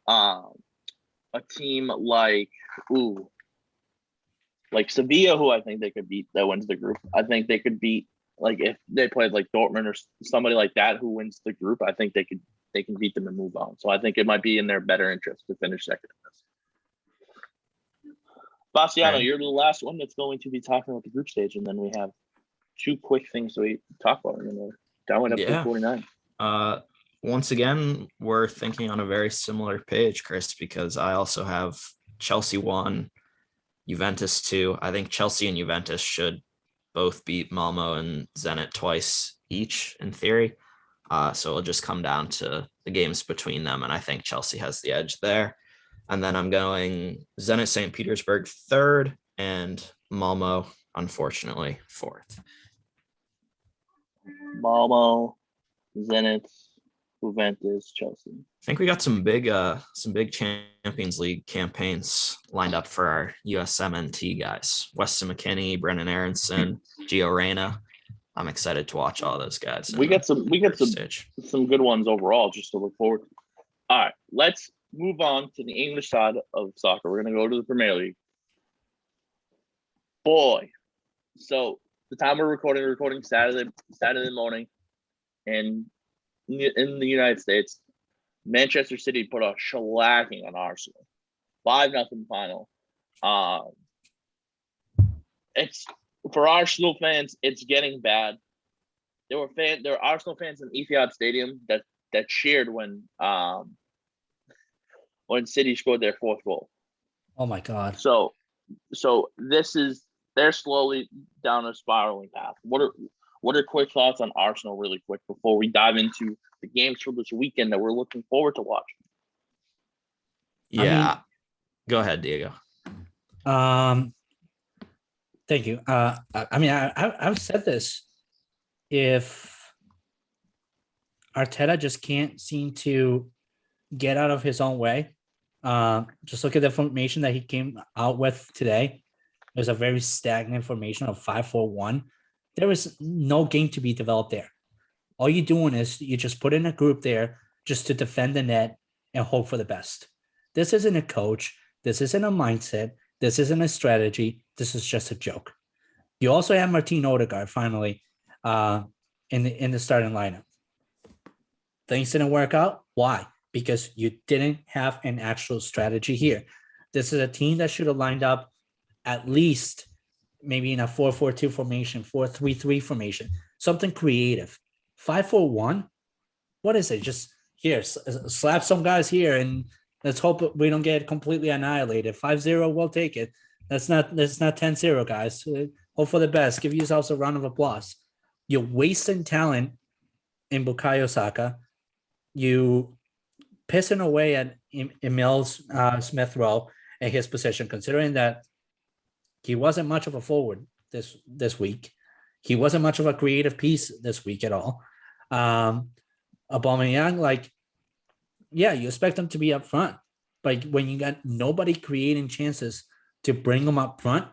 a team like Sevilla, who I think they could beat that wins the group. I think they could beat if they played like Dortmund or somebody like that who wins the group. I think they can beat them and move on. So I think it might be in their better interest to finish second in this. Bastiano, you're the last one that's going to be talking about the group stage, and then we have 2 quick things to talk about, and then we're down with episode 49. Once again, we're thinking on a very similar page, Chris, because I also have Chelsea 1, Juventus 2. I think Chelsea and Juventus should both beat Malmo and Zenit twice each, in theory. So it'll just come down to the games between them, and I think Chelsea has the edge there. And then I'm going Zenit St. Petersburg 3rd and Malmo, unfortunately, 4th. Malmo, Zenit, Juventus, Chelsea. I think we got some big Champions League campaigns lined up for our USMNT guys. Weston McKennie, Brendan Aronson, Gio Reyna. I'm excited to watch all those guys. We got some good ones overall just to look forward to. All right, let's move on to the English side of soccer. We're going to go to the Premier League. Boy, so the time we're recording Saturday morning, and in the United States, Manchester City put a shellacking on Arsenal, 5-0 final. It's for Arsenal fans. It's getting bad. There were Arsenal fans in Etihad Stadium that cheered when City scored their 4th goal. Oh my God! So they're slowly down a spiraling path. What are quick thoughts on Arsenal really quick before we dive into the games for this weekend that we're looking forward to watching? Yeah, go ahead, Diego. Thank you. I've said this. If Arteta just can't seem to get out of his own way, just look at the formation that he came out with today. It was a very stagnant formation of 5-4-1. There was no game to be developed there. All you're doing is you just put in a group there just to defend the net and hope for the best. This isn't a coach. This isn't a mindset. This isn't a strategy. This is just a joke. You also have Martin Odegaard finally in the starting lineup. Things didn't work out. Why? Because you didn't have an actual strategy here. This is a team that should have lined up at least maybe in a 4-4-2 formation, 4-3-3 formation, something creative. 5-4-1, what is it? Just here, slap some guys here and let's hope we don't get completely annihilated. 5-0, we'll take it. That's not 10-0, guys. Hope for the best. Give yourselves a round of applause. You're wasting talent in Bukayo Saka. You pissing away at Emil Smith-Rowe at his position, considering that he wasn't much of a forward this week. He wasn't much of a creative piece this week at all. Aubameyang, Yeah, you expect them to be up front, but when you got nobody creating chances to bring them up front,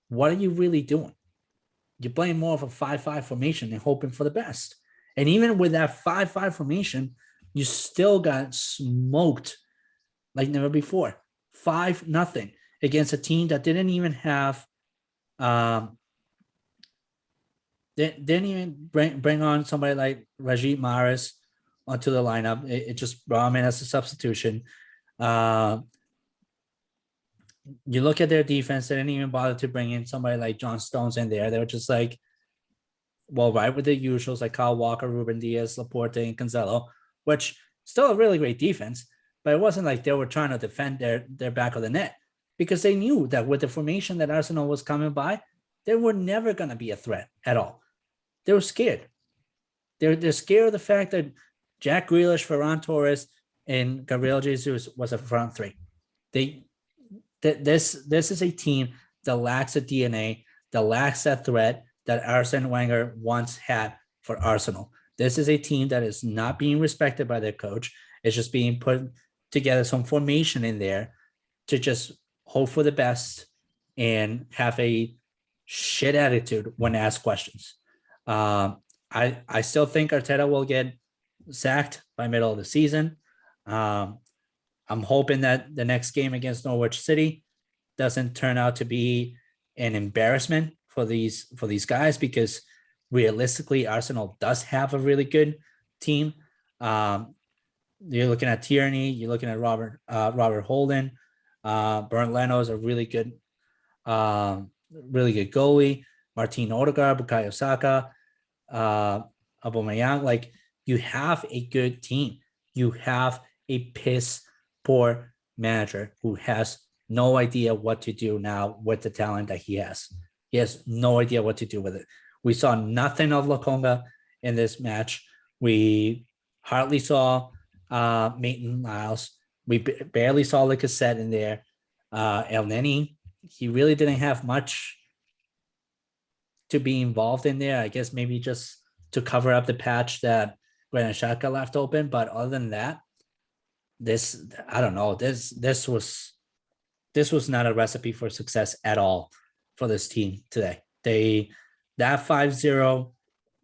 what are you really doing? You're playing more of a 5-5 formation and hoping for the best. And even with that 5-5 formation, you still got smoked like never before. 5-0 against a team that didn't even have didn't even bring on somebody like Rajit Maris onto the lineup. It just brought him in as a substitution. You look at their defense, they didn't even bother to bring in somebody like John Stones in there. They were just like, well, right with the usuals like Kyle Walker, Ruben Diaz, Laporte, and Cancelo, which still a really great defense, but it wasn't like they were trying to defend their back of the net because they knew that with the formation that Arsenal was coming by, they were never going to be a threat at all. They were scared. They're scared of the fact that Jack Grealish, Ferran Torres, and Gabriel Jesus was a front three. This is a team that lacks a DNA, that lacks that threat that Arsene Wenger once had for Arsenal. This is a team that is not being respected by their coach. It's just being put together some formation in there to just hope for the best and have a shit attitude when asked questions. I still think Arteta will get sacked by middle of the season. I'm hoping that the next game against Norwich City doesn't turn out to be an embarrassment for these guys, because realistically, Arsenal does have a really good team. You're looking at Tierney, you're looking at Robert Holden, Bernd Leno is a really good goalie. Martin Odegaard, Bukayo Saka, Aubameyang. Like, you have a good team. You have a piss poor manager who has no idea what to do now with the talent that he has. He has no idea what to do with it. We saw nothing of Lokonga in this match. We hardly saw Maitland-Niles. We barely saw Lacazette in there. El Neni, he really didn't have much to be involved in there. I guess maybe just to cover up the patch that Granit Xhaka left open. But other than that, I don't know. This was not a recipe for success at all for this team today. That 5-0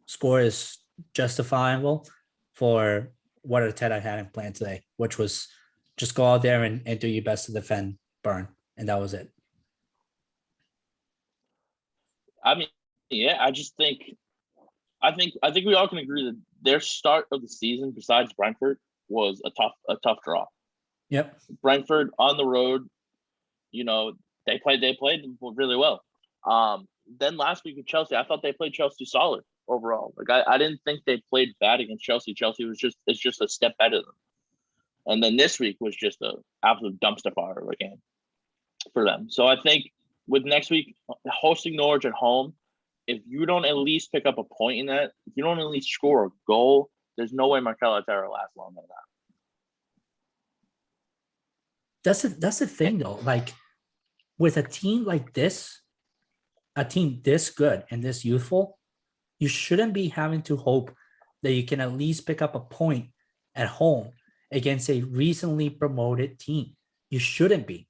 score is justifiable for what Arteta had in plan today, which was just go out there and do your best to defend Burn, and that was it. I mean, yeah, I think we all can agree that their start of the season, besides Brentford, was a tough draw. Yep. Brentford on the road, they played really well. Then last week with Chelsea, I thought they played Chelsea solid overall. Like, I didn't think they played bad against Chelsea. Chelsea it's just a step better than them. And then this week was just an absolute dumpster fire of a game for them. So I think with next week hosting Norwich at home, if you don't at least pick up a point in that, if you don't at least score a goal, there's no way Mikel Arteta lasts longer than that. That's the thing, though. Like, with a team like this, a team this good and this youthful, you shouldn't be having to hope that you can at least pick up a point at home against a recently promoted team. You shouldn't be.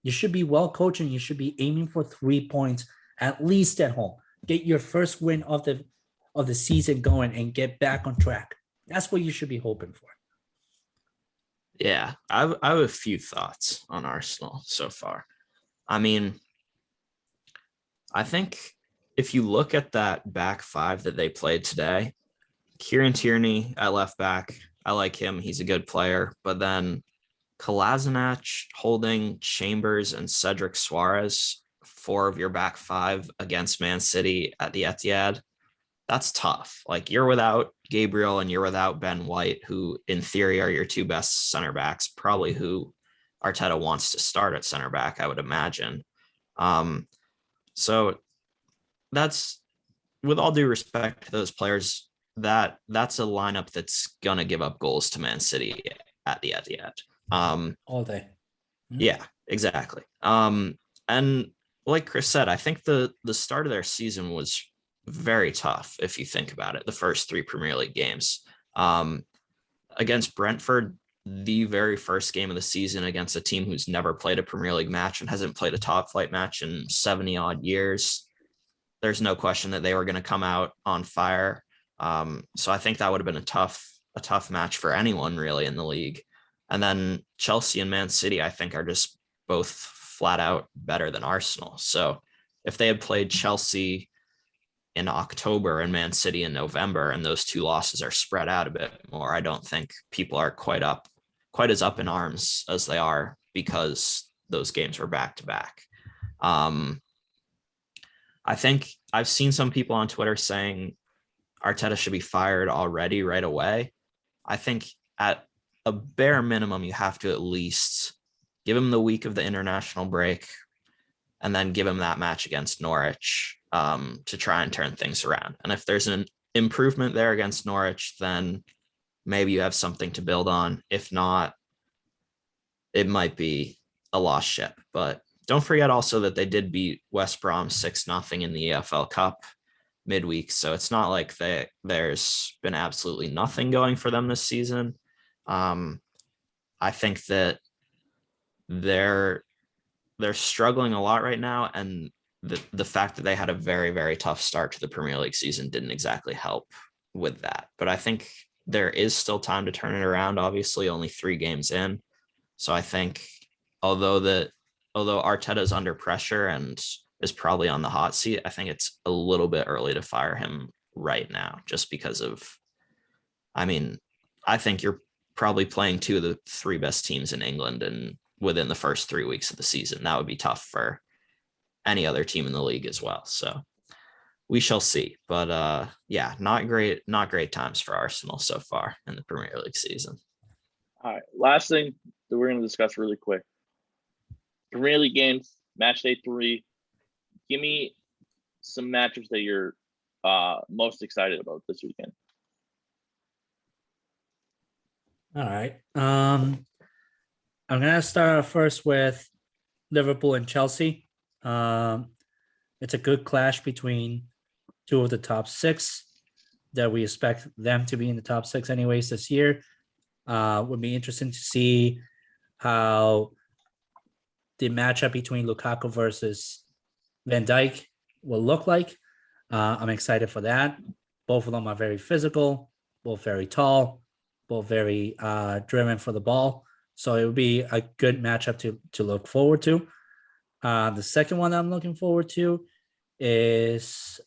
You should be well coached, and you should be aiming for 3 points at least at home. Get your first win of the season going and get back on track. That's what you should be hoping for. Yeah, I have a few thoughts on Arsenal so far. I mean, I think if you look at that back five that they played today, Kieran Tierney at left back, I like him. He's a good player. But then Kolasinac, Holding, Chambers, and Cedric Suarez, 4 of your back 5 against Man City at the Etihad. That's tough. Like, you're without Gabriel and you're without Ben White, who in theory are your 2 best center backs, probably who Arteta wants to start at center back, I would imagine. So that's, with all due respect to those players, that's a lineup that's gonna give up goals to Man City at the Etihad. All day. Yeah, exactly. And like Chris said, I think the start of their season was very tough if you think about it. The first 3 Premier League games, against Brentford, the very first game of the season against a team who's never played a Premier League match and hasn't played a top flight match in 70 odd years. There's no question that they were going to come out on fire. So I think that would have been a tough match for anyone really in the league. And then Chelsea and Man City, I think, are just both flat out better than Arsenal. So if they had played Chelsea in October and Man City in November, and those two losses are spread out a bit more, I don't think people are quite as up in arms as they are because those games were back to back. I think I've seen some people on Twitter saying Arteta should be fired already right away. I think at a bare minimum, you have to at least give him the week of the international break and then give him that match against Norwich to try and turn things around. And if there's an improvement there against Norwich, then maybe you have something to build on. If not, it might be a lost ship. But don't forget also that they did beat West Brom 6-0 in the EFL Cup midweek. So it's not like there's been absolutely nothing going for them this season. I think that they're struggling a lot right now. And the fact that they had a very, very tough start to the Premier League season didn't exactly help with that. But I think there is still time to turn it around. Obviously, only 3 games in. So I think although Arteta is under pressure and is probably on the hot seat, I think it's a little bit early to fire him right now, just because of, I think you're probably playing 2 of the 3 best teams in England and within the first 3 weeks of the season. That would be tough for any other team in the league as well. So we shall see. But yeah, not great times for Arsenal so far in the Premier League season. All right. Last thing that we're going to discuss really quick. Premier League games, match day 3. Give me some matchups that you're most excited about this weekend. All right. I'm gonna start first with Liverpool and Chelsea. It's a good clash between 2 of the top 6 that we expect them to be in the top 6 anyways this year. Would be interesting to see how the matchup between Lukaku versus Van Dijk will look like. I'm excited for that. Both of them are very physical, both very tall, both very driven for the ball. So it would be a good matchup to look forward to. The second one I'm looking forward to is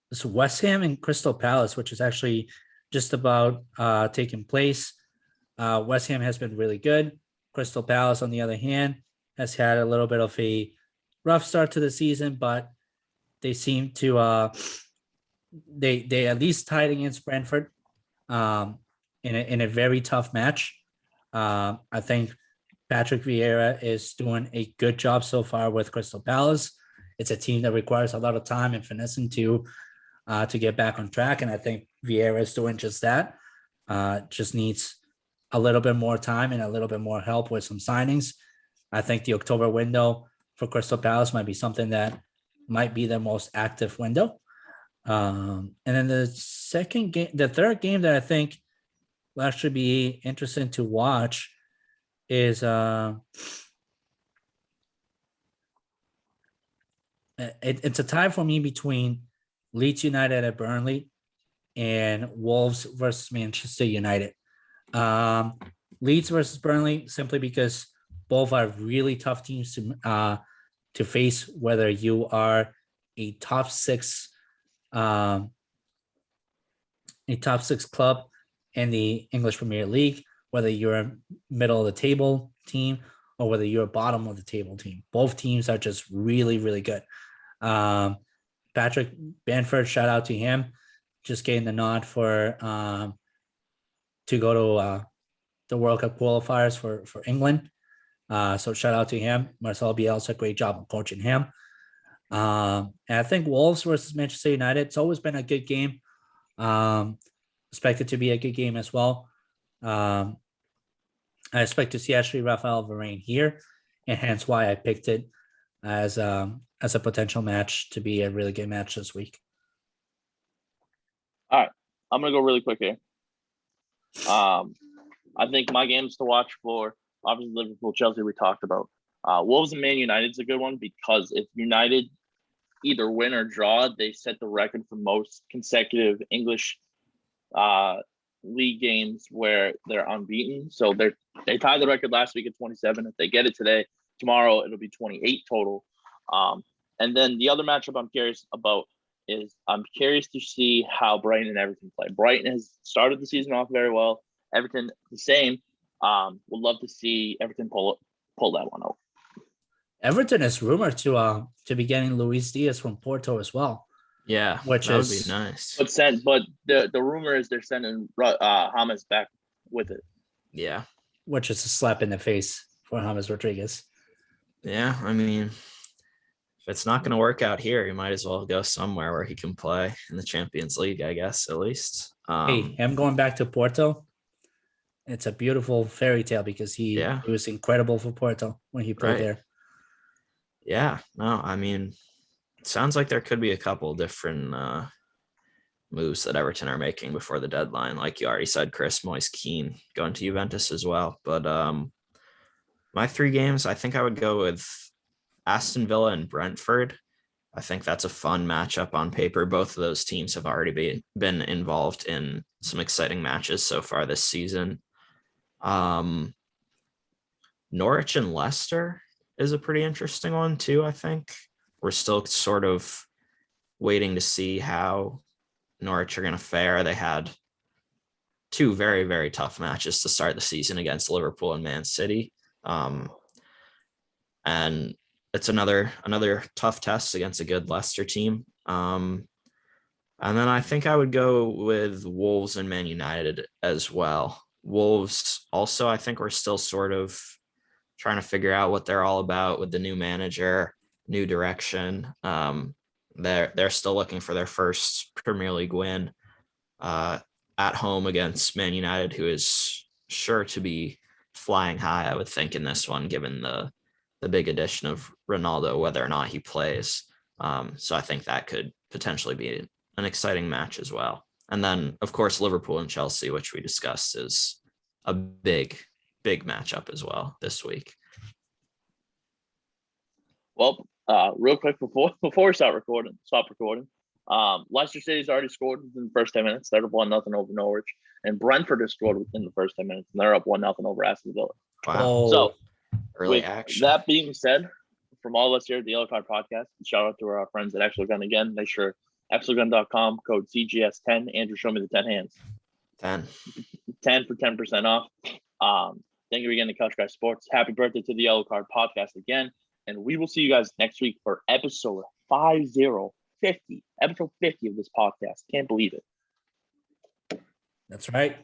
this West Ham and Crystal Palace, which is actually just about taking place. West Ham has been really good. Crystal Palace, on the other hand, has had a little bit of a rough start to the season, but they seem to they at least tied against Brentford in a very tough match. I think Patrick Vieira is doing a good job so far with Crystal Palace. It's a team that requires a lot of time and finessing to get back on track, and I think Vieira is doing just that. Just needs a little bit more time and a little bit more help with some signings. I think the October window for Crystal Palace might be something that might be their most active window. And then the third game that I think will actually be interesting to watch is it's a tie for me between Leeds United at Burnley and Wolves versus Manchester United. Leeds versus Burnley, simply because both are really tough teams to face, whether you are a top 6 club in the English Premier League, whether you're a middle of the table team or whether you're a bottom of the table team. Both teams are just really, really good. Patrick Bamford, shout out to him, just getting the nod for to go to the World Cup qualifiers for England. So shout out to him. Marcel Bielsa, great job of coaching him. And I think Wolves versus Manchester United, it's always been a good game. Expected to be a good game as well. I expect to see actually Rafael Varane here, and hence why I picked it as a potential match to be a really good match this week. All right. I'm gonna go really quick here. I think my games to watch for obviously Liverpool, Chelsea. We talked about Wolves and Man United's a good one because if United either win or draw, they set the record for most consecutive English league games where they're unbeaten. So they tied the record last week at 27. If they get it today, tomorrow it'll be 28 total. And then the other matchup I'm curious about is I'm curious to see how Brighton and Everton play. Brighton has started the season off very well. Everton the same. Would love to see Everton pull that one out. Everton is rumored to be getting Luis Diaz from Porto as well. Yeah, which that would be nice. But the rumor is they're sending James back with it. Yeah, which is a slap in the face for James Rodriguez. Yeah, I mean, if it's not going to work out here, he might as well go somewhere where he can play in the Champions League, I guess, at least. Hey, him going back to Porto, it's a beautiful fairy tale because he was incredible for Porto when he played there. Yeah, no, I mean, it sounds like there could be a couple different moves that Everton are making before the deadline. Like you already said, Chris, Moise Kean going to Juventus as well. But my 3 games, I think I would go with Aston Villa and Brentford. I think that's a fun matchup on paper. Both of those teams have already been involved in some exciting matches so far this season. Norwich and Leicester is a pretty interesting one too, I think. We're still sort of waiting to see how Norwich are going to fare. They had 2 very, very tough matches to start the season against Liverpool and Man City. And it's another tough test against a good Leicester team. And then I think I would go with Wolves and Man United as well. Wolves also, I think we're still sort of trying to figure out what they're all about with the new manager, new direction. They're still looking for their first Premier League win at home against Man United, who is sure to be flying high, I would think, in this one, given the big addition of Ronaldo, whether or not he plays. So I think that could potentially be an exciting match as well. And then, of course, Liverpool and Chelsea, which we discussed, is a big matchup as well this week. Well, real quick before we stop recording, Leicester City's already scored within the first 10 minutes. They're up 1-0 over Norwich, and Brentford has scored within the first 10 minutes, and they're up 1-0 over Aston Villa. Wow! So, early action. That being said, from all of us here at the Yellow Card Podcast, shout out to our friends at Extra Gun again. Make sure extragun.com code CGS10. Andrew, show me the 10 hands. 10 for 10% off. Thank you again to Couch Guys Sports. Happy birthday to the Yellow Card Podcast again. And we will see you guys next week for episode 50 of this podcast. Can't believe it. That's right.